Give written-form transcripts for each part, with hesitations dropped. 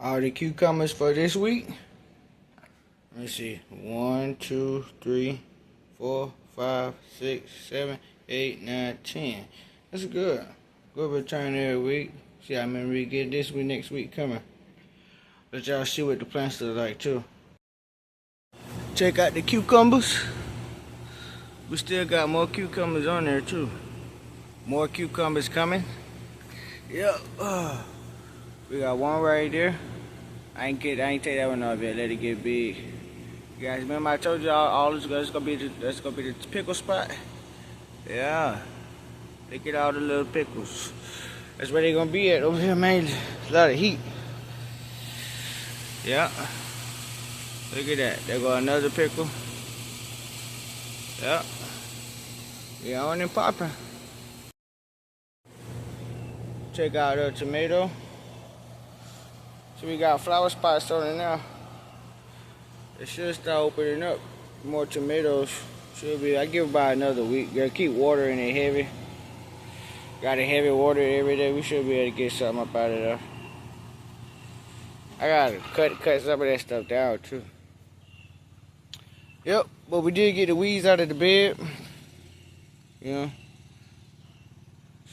All the cucumbers for this week. Let me see. 1, 2, 3, 4, 5, 6, 7, 8, 9, 10. That's good. Good return every week. See how many we get this week, next week coming. Let y'all see what the plants look like too. Check out the cucumbers. We still got more cucumbers on there too. More cucumbers coming. Yep. We got one right there. I ain't take that one off yet. Let it get big. You guys remember I told y'all all this gonna be the pickle spot? Yeah. Look at all the little pickles. That's where they gonna be at over here mainly. A lot of heat. Yeah. Look at that. There go another pickle. Yeah. Yeah, on and popping. Check out the tomato. So we got flower spots on it now. It should start opening up. More tomatoes should be. I give it about another week. Gotta keep watering it heavy. Got it heavy water every day. We should be able to get something up out of there. I gotta cut some of that stuff down too. Yep, but we did get the weeds out of the bed. You know.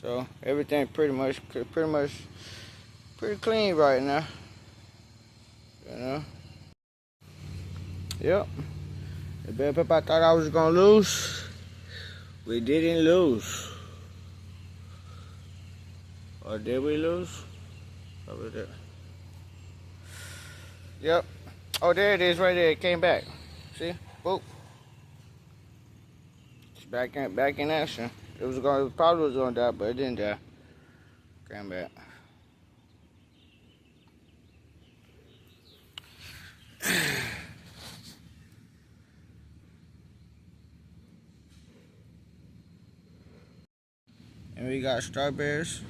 So everything pretty clean right now. You know. Yep. The bell pepper I thought I was gonna lose. We didn't lose. Or did we lose? What was that? Yep. Oh, there it is right there. It came back. See? Boop. It's back in action. It probably was gonna die, but it didn't die. Came back. And we got strawberries.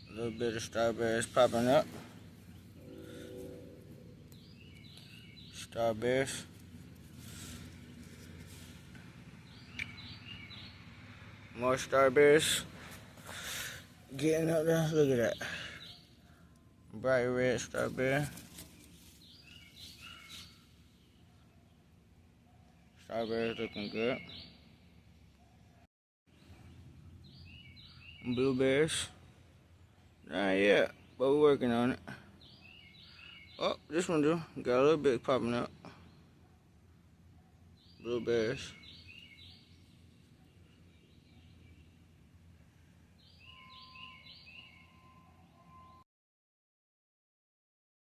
A little bit of strawberries popping up. Strawberries. More strawberries. Getting up there. Look at that. Bright red strawberry. Strawberries looking good. Blueberries. Not yet, but we're working on it. Oh, this one do. Got a little bit popping up. Blueberries.